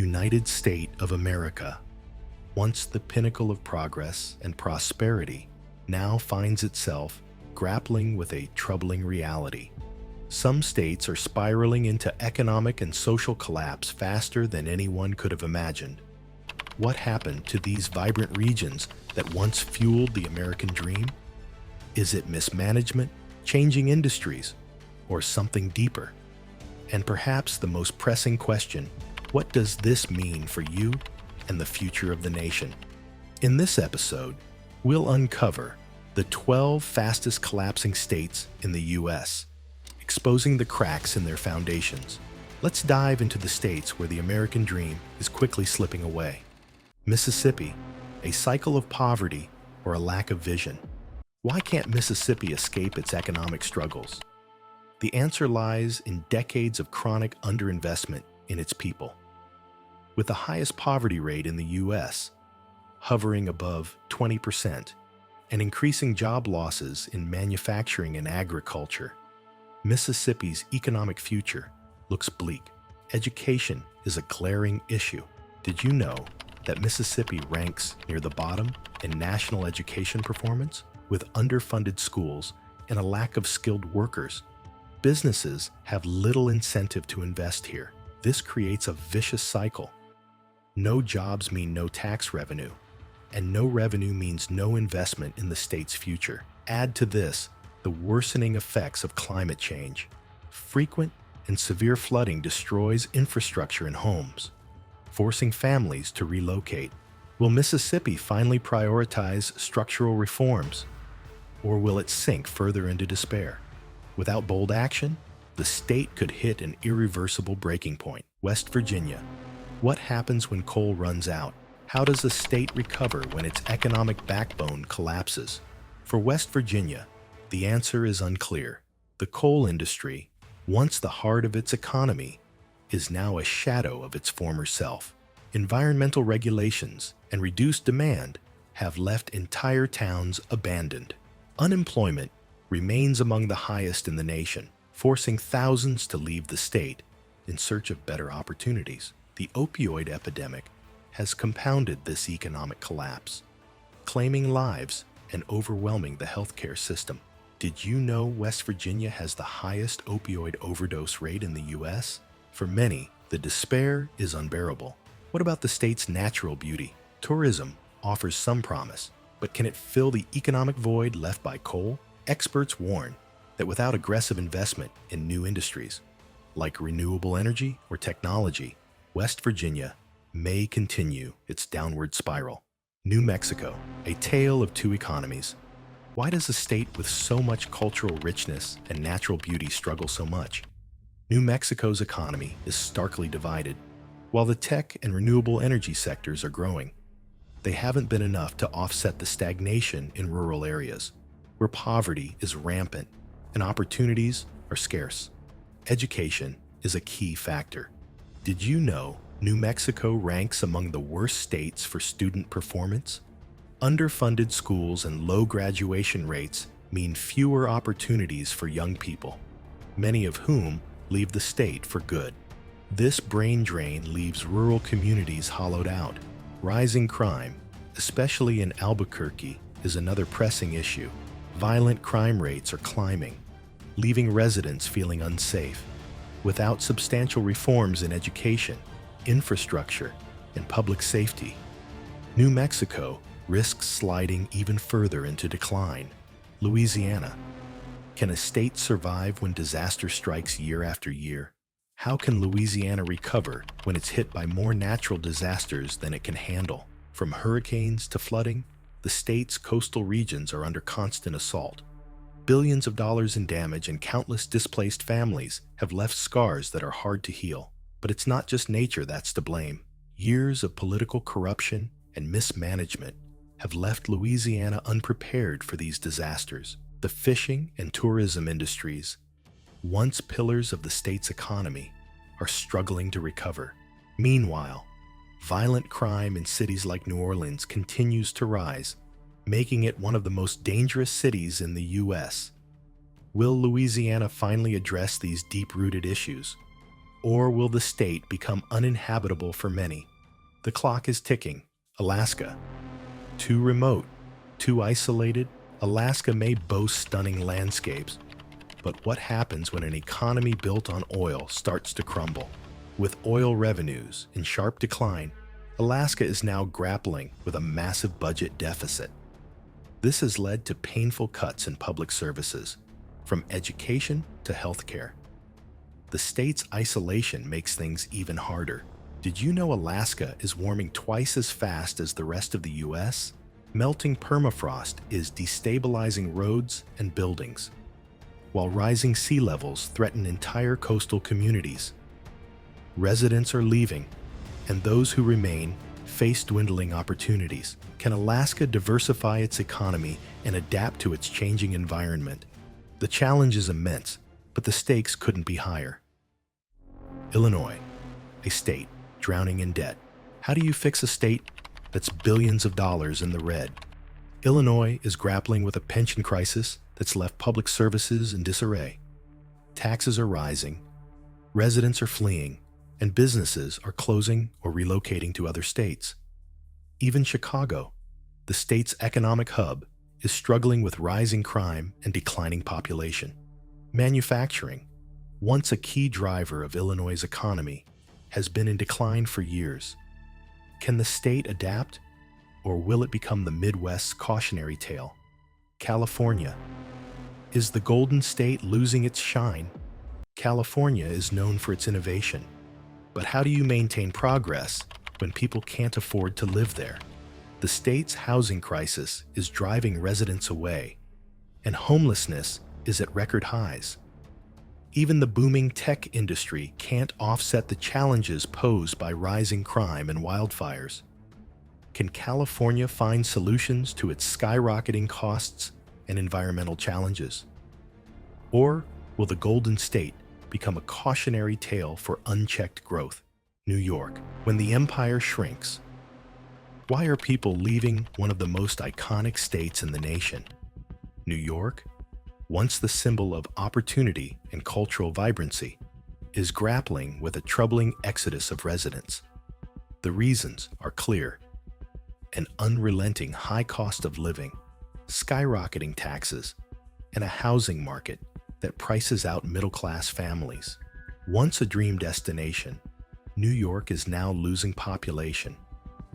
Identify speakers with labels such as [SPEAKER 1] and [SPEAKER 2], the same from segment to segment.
[SPEAKER 1] United States of America, once the pinnacle of progress and prosperity, now finds itself grappling with a troubling reality. Some states are spiraling into economic and social collapse faster than anyone could have imagined. What happened to these vibrant regions that once fueled the American dream? Is it mismanagement, changing industries, or something deeper? And perhaps the most pressing question, what does this mean for you and the future of the nation? In this episode, we'll uncover the 12 fastest collapsing states in the U.S., exposing the cracks in their foundations. Let's dive into the states where the American dream is quickly slipping away. Mississippi, a cycle of poverty or a lack of vision. Why can't Mississippi escape its economic struggles? The answer lies in decades of chronic underinvestment in its people. With the highest poverty rate in the U.S., hovering above 20%, and increasing job losses in manufacturing and agriculture, Mississippi's economic future looks bleak. Education is a glaring issue. Did you know that Mississippi ranks near the bottom in national education performance, with underfunded schools and a lack of skilled workers? Businesses have little incentive to invest here. This creates a vicious cycle. No jobs mean no tax revenue, and no revenue means no investment in the state's future. Add to this the worsening effects of climate change. Frequent and severe flooding destroys infrastructure and homes, forcing families to relocate. Will Mississippi finally prioritize structural reforms, or will it sink further into despair? Without bold action, the state could hit an irreversible breaking point. West Virginia. What happens when coal runs out? How does the state recover when its economic backbone collapses? For West Virginia, the answer is unclear. The coal industry, once the heart of its economy, is now a shadow of its former self. Environmental regulations and reduced demand have left entire towns abandoned. Unemployment remains among the highest in the nation, forcing thousands to leave the state in search of better opportunities. The opioid epidemic has compounded this economic collapse, claiming lives and overwhelming the healthcare system. Did you know West Virginia has the highest opioid overdose rate in the U.S.? For many, the despair is unbearable. What about the state's natural beauty? Tourism offers some promise, but can it fill the economic void left by coal? Experts warn that without aggressive investment in new industries, like renewable energy or technology, West Virginia may continue its downward spiral. New Mexico, a tale of two economies. Why does a state with so much cultural richness and natural beauty struggle so much? New Mexico's economy is starkly divided. While the tech and renewable energy sectors are growing, they haven't been enough to offset the stagnation in rural areas, where poverty is rampant and opportunities are scarce. Education is a key factor. Did you know New Mexico ranks among the worst states for student performance? Underfunded schools and low graduation rates mean fewer opportunities for young people, many of whom leave the state for good. This brain drain leaves rural communities hollowed out. Rising crime, especially in Albuquerque, is another pressing issue. Violent crime rates are climbing, leaving residents feeling unsafe. Without substantial reforms in education, infrastructure, and public safety, New Mexico risks sliding even further into decline. Louisiana. Can a state survive when disaster strikes year after year? How can Louisiana recover when it's hit by more natural disasters than it can handle? From hurricanes to flooding, the state's coastal regions are under constant assault. Billions of dollars in damage and countless displaced families have left scars that are hard to heal. But it's not just nature that's to blame. Years of political corruption and mismanagement have left Louisiana unprepared for these disasters. The fishing and tourism industries, once pillars of the state's economy, are struggling to recover. Meanwhile, violent crime in cities like New Orleans continues to rise, making it one of the most dangerous cities in the U.S. Will Louisiana finally address these deep-rooted issues? Or will the state become uninhabitable for many? The clock is ticking. Alaska. Too remote, too isolated, Alaska may boast stunning landscapes. But what happens when an economy built on oil starts to crumble? With oil revenues in sharp decline, Alaska is now grappling with a massive budget deficit. This has led to painful cuts in public services, from education to healthcare. The state's isolation makes things even harder. Did you know Alaska is warming twice as fast as the rest of the U.S.? Melting permafrost is destabilizing roads and buildings, while rising sea levels threaten entire coastal communities. Residents are leaving, and those who remain face dwindling opportunities. Can Alaska diversify its economy and adapt to its changing environment? The challenge is immense, but the stakes couldn't be higher. Illinois, a state drowning in debt. How do you fix a state that's billions of dollars in the red? Illinois is grappling with a pension crisis that's left public services in disarray. Taxes are rising, residents are fleeing, and businesses are closing or relocating to other states. Even Chicago, the state's economic hub, is struggling with rising crime and declining population. Manufacturing, once a key driver of Illinois' economy, has been in decline for years. Can the state adapt, or will it become the Midwest's cautionary tale? California. Is the Golden State losing its shine? California is known for its innovation. But how do you maintain progress when people can't afford to live there? The state's housing crisis is driving residents away, and homelessness is at record highs. Even the booming tech industry can't offset the challenges posed by rising crime and wildfires. Can California find solutions to its skyrocketing costs and environmental challenges? Or will the Golden State become a cautionary tale for unchecked growth? New York, when the empire shrinks. Why are people leaving one of the most iconic states in the nation? New York, once the symbol of opportunity and cultural vibrancy, is grappling with a troubling exodus of residents. The reasons are clear: an unrelenting high cost of living, skyrocketing taxes, and a housing market that prices out middle-class families. Once a dream destination, New York is now losing population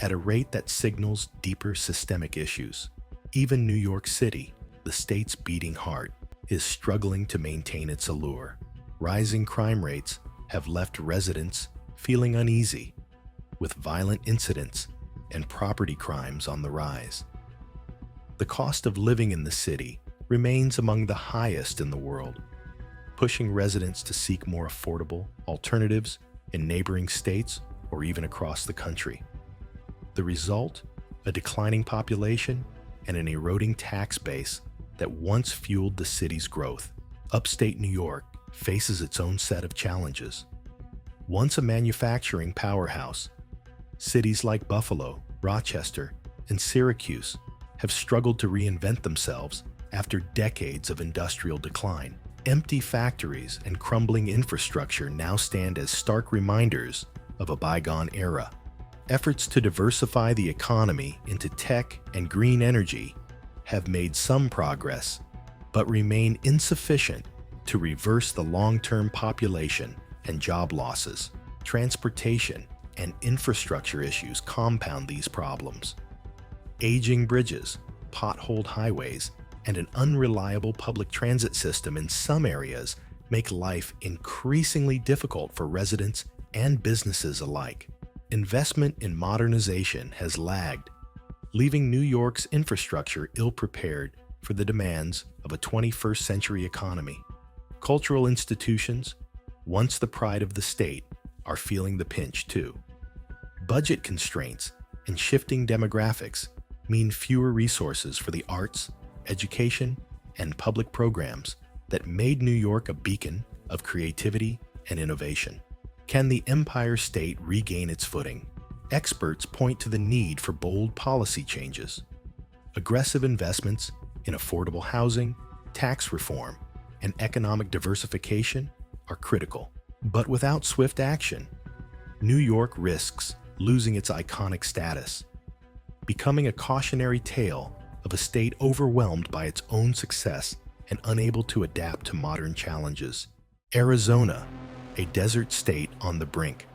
[SPEAKER 1] at a rate that signals deeper systemic issues. Even New York City, the state's beating heart, is struggling to maintain its allure. Rising crime rates have left residents feeling uneasy, with violent incidents and property crimes on the rise. The cost of living in the city remains among the highest in the world, pushing residents to seek more affordable alternatives in neighboring states or even across the country. The result? A declining population and an eroding tax base that once fueled the city's growth. Upstate New York faces its own set of challenges. Once a manufacturing powerhouse, cities like Buffalo, Rochester, and Syracuse have struggled to reinvent themselves after decades of industrial decline. Empty factories and crumbling infrastructure now stand as stark reminders of a bygone era. Efforts to diversify the economy into tech and green energy have made some progress, but remain insufficient to reverse the long-term population and job losses. Transportation and infrastructure issues compound these problems. Aging bridges, potholed highways, and an unreliable public transit system in some areas make life increasingly difficult for residents and businesses alike. Investment in modernization has lagged, leaving New York's infrastructure ill-prepared for the demands of a 21st century economy. Cultural institutions, once the pride of the state, are feeling the pinch too. Budget constraints and shifting demographics mean fewer resources for the arts, education, and public programs that made New York a beacon of creativity and innovation. Can the Empire State regain its footing? Experts point to the need for bold policy changes. Aggressive investments in affordable housing, tax reform, and economic diversification are critical. But without swift action, New York risks losing its iconic status, becoming a cautionary tale of a state overwhelmed by its own success and unable to adapt to modern challenges. Arizona, a desert state on the brink.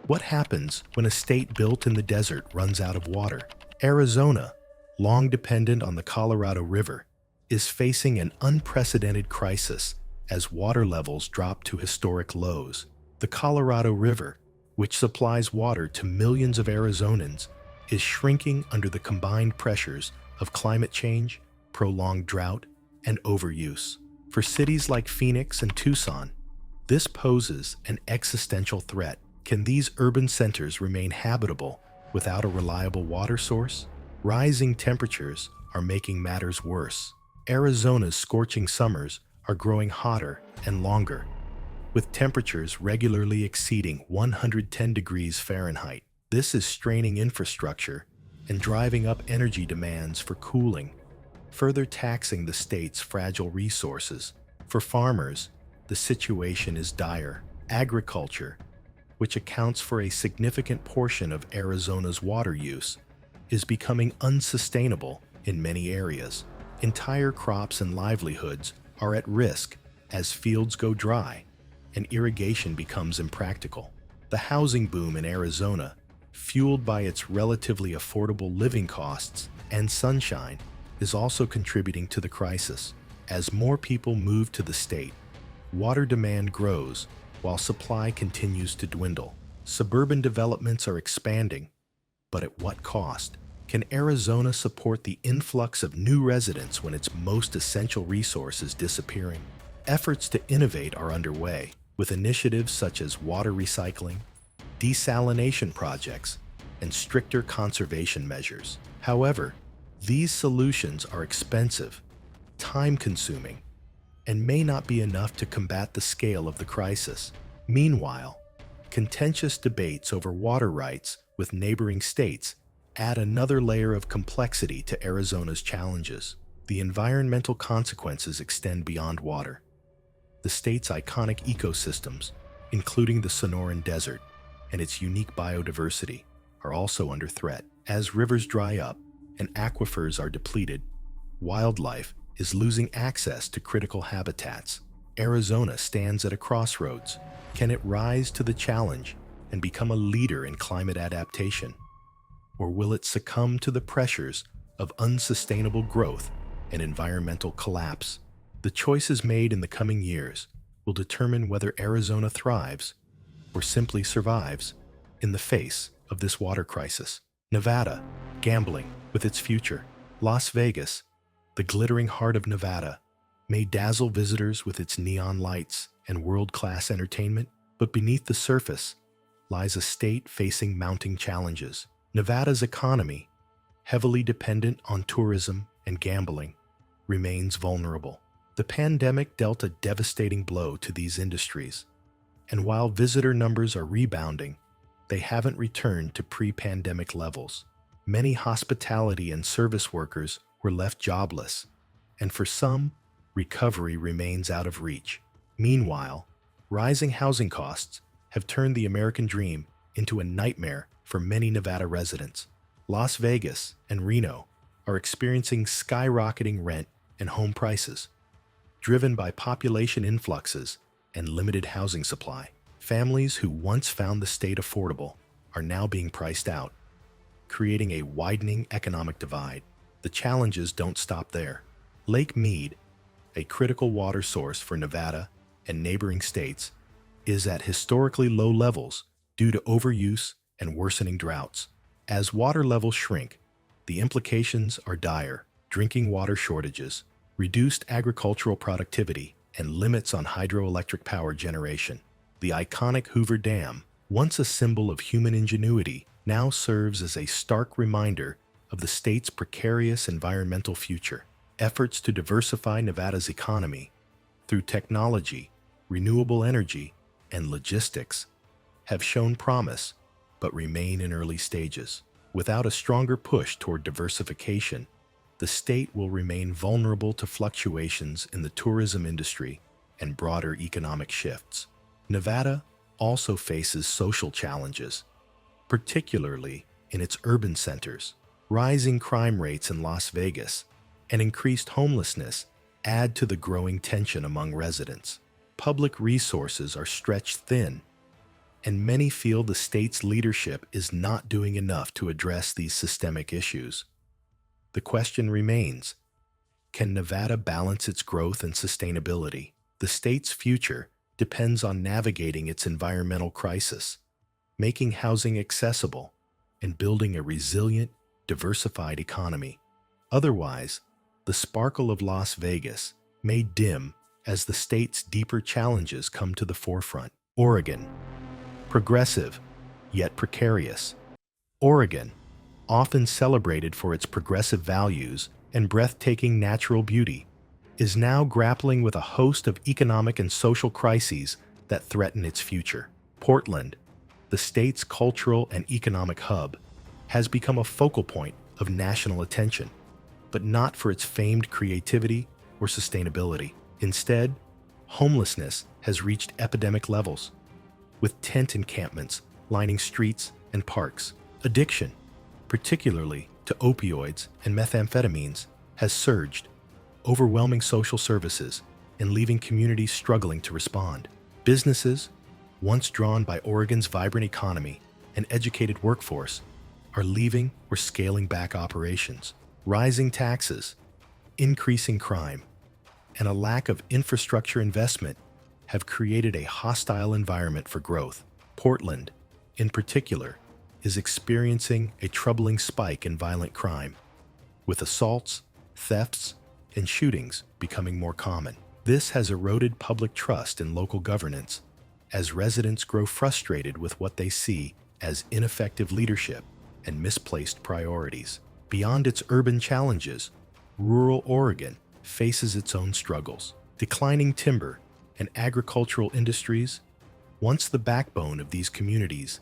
[SPEAKER 1] What happens when a state built in the desert runs out of water? Arizona, long dependent on the Colorado River, is facing an unprecedented crisis as water levels drop to historic lows. The Colorado River, which supplies water to millions of Arizonans, is shrinking under the combined pressures of climate change, prolonged drought, and overuse. For cities like Phoenix and Tucson, this poses an existential threat. Can these urban centers remain habitable without a reliable water source? Rising temperatures are making matters worse. Arizona's scorching summers are growing hotter and longer, with temperatures regularly exceeding 110 degrees Fahrenheit. This is straining infrastructure and driving up energy demands for cooling, further taxing the state's fragile resources. For farmers, the situation is dire. Agriculture, which accounts for a significant portion of Arizona's water use, is becoming unsustainable in many areas. Entire crops and livelihoods are at risk as fields go dry and irrigation becomes impractical. The housing boom in Arizona, fueled by its relatively affordable living costs and sunshine, is also contributing to the crisis. As more people move to the state, water demand grows while supply continues to dwindle. Suburban developments are expanding, but at what cost? Can Arizona support the influx of new residents when its most essential resource is disappearing? Efforts to innovate are underway, with initiatives such as water recycling, desalination projects, and stricter conservation measures. However, these solutions are expensive, time-consuming, and may not be enough to combat the scale of the crisis. Meanwhile, contentious debates over water rights with neighboring states add another layer of complexity to Arizona's challenges. The environmental consequences extend beyond water. The state's iconic ecosystems, including the Sonoran Desert and its unique biodiversity, are also under threat. As rivers dry up and aquifers are depleted, wildlife is losing access to critical habitats. Arizona stands at a crossroads. Can it rise to the challenge and become a leader in climate adaptation? Or will it succumb to the pressures of unsustainable growth and environmental collapse? The choices made in the coming years will determine whether Arizona thrives or simply survives in the face of this water crisis. Nevada, gambling with its future. Las Vegas, the glittering heart of Nevada, may dazzle visitors with its neon lights and world-class entertainment, but beneath the surface lies a state facing mounting challenges. Nevada's economy, heavily dependent on tourism and gambling, remains vulnerable. The pandemic dealt a devastating blow to these industries, and while visitor numbers are rebounding, they haven't returned to pre-pandemic levels. Many hospitality and service workers were left jobless, and for some, recovery remains out of reach. Meanwhile, rising housing costs have turned the American dream into a nightmare for many Nevada residents. Las Vegas and Reno are experiencing skyrocketing rent and home prices, driven by population influxes and limited housing supply. Families who once found the state affordable are now being priced out, creating a widening economic divide. The challenges don't stop there. Lake Mead, a critical water source for Nevada and neighboring states, is at historically low levels due to overuse and worsening droughts. As water levels shrink, the implications are dire: drinking water shortages, reduced agricultural productivity, and limits on hydroelectric power generation. The iconic Hoover Dam, once a symbol of human ingenuity, now serves as a stark reminder of the state's precarious environmental future. Efforts to diversify Nevada's economy through technology, renewable energy, and logistics have shown promise, but remain in early stages. Without a stronger push toward diversification, the state will remain vulnerable to fluctuations in the tourism industry and broader economic shifts. Nevada also faces social challenges, particularly in its urban centers. Rising crime rates in Las Vegas and increased homelessness add to the growing tension among residents. Public resources are stretched thin, and many feel the state's leadership is not doing enough to address these systemic issues. The question remains, can Nevada balance its growth and sustainability? The state's future depends on navigating its environmental crisis, making housing accessible, and building a resilient, diversified economy. Otherwise, the sparkle of Las Vegas may dim as the state's deeper challenges come to the forefront. Oregon. Progressive, yet precarious. Oregon, often celebrated for its progressive values and breathtaking natural beauty, is now grappling with a host of economic and social crises that threaten its future. Portland, the state's cultural and economic hub, has become a focal point of national attention, but not for its famed creativity or sustainability. Instead, homelessness has reached epidemic levels, with tent encampments lining streets and parks. Addiction, particularly to opioids and methamphetamines, has surged, overwhelming social services and leaving communities struggling to respond. Businesses, once drawn by Oregon's vibrant economy and educated workforce, are leaving or scaling back operations. Rising taxes, increasing crime, and a lack of infrastructure investment have created a hostile environment for growth. Portland, in particular, is experiencing a troubling spike in violent crime, with assaults, thefts, and shootings becoming more common. This has eroded public trust in local governance as residents grow frustrated with what they see as ineffective leadership and misplaced priorities. Beyond its urban challenges, rural Oregon faces its own struggles. Declining timber and agricultural industries, once the backbone of these communities,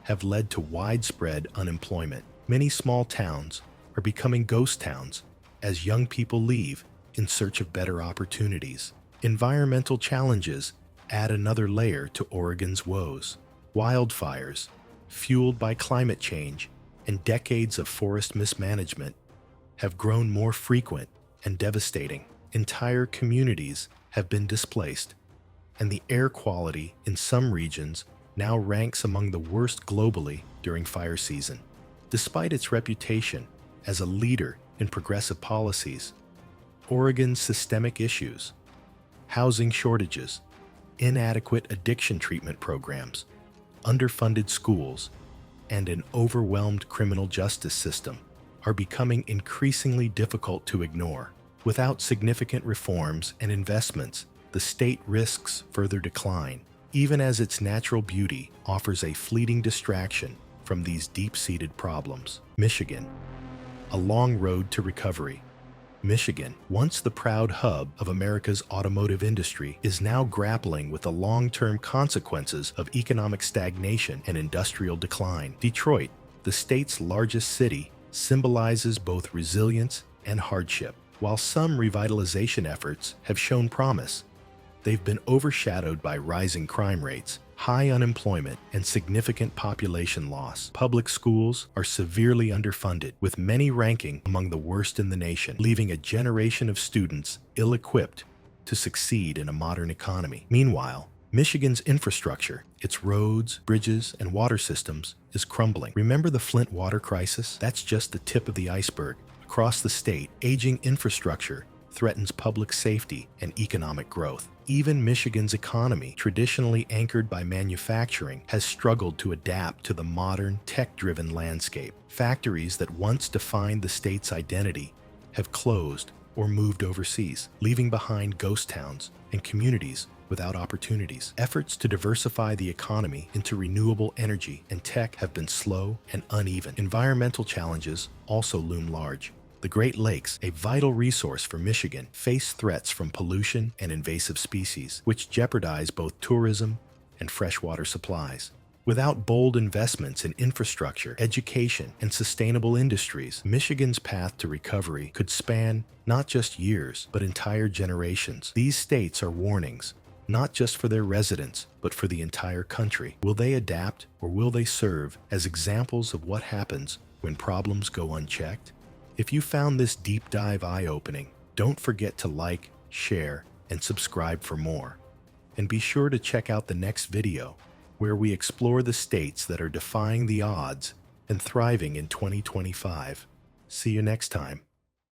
[SPEAKER 1] have led to widespread unemployment. Many small towns are becoming ghost towns as young people leave in search of better opportunities. Environmental challenges add another layer to Oregon's woes. Wildfires, fueled by climate change and decades of forest mismanagement, have grown more frequent and devastating. Entire communities have been displaced, and the air quality in some regions now ranks among the worst globally during fire season. Despite its reputation as a leader in progressive policies, Oregon's systemic issues, housing shortages, inadequate addiction treatment programs, underfunded schools, and an overwhelmed criminal justice system are becoming increasingly difficult to ignore. Without significant reforms and investments, the state risks further decline, even as its natural beauty offers a fleeting distraction from these deep-seated problems. Michigan, a long road to recovery. Michigan, once the proud hub of America's automotive industry, is now grappling with the long-term consequences of economic stagnation and industrial decline. Detroit, the state's largest city, symbolizes both resilience and hardship. While some revitalization efforts have shown promise, they've been overshadowed by rising crime rates, high unemployment, and significant population loss. Public schools are severely underfunded, with many ranking among the worst in the nation, leaving a generation of students ill-equipped to succeed in a modern economy. Meanwhile, Michigan's infrastructure, its roads, bridges, and water systems, is crumbling. Remember the Flint water crisis? That's just the tip of the iceberg. Across the state, aging infrastructure threatens public safety and economic growth. Even Michigan's economy, traditionally anchored by manufacturing, has struggled to adapt to the modern, tech-driven landscape. Factories that once defined the state's identity have closed or moved overseas, leaving behind ghost towns and communities without opportunities. Efforts to diversify the economy into renewable energy and tech have been slow and uneven. Environmental challenges also loom large. The Great Lakes, a vital resource for Michigan, face threats from pollution and invasive species, which jeopardize both tourism and freshwater supplies. Without bold investments in infrastructure, education, and sustainable industries, Michigan's path to recovery could span not just years, but entire generations. These states are warnings, not just for their residents, but for the entire country. Will they adapt, or will they serve as examples of what happens when problems go unchecked? If you found this deep dive eye-opening, don't forget to like, share, and subscribe for more. And be sure to check out the next video, where we explore the states that are defying the odds and thriving in 2025. See you next time.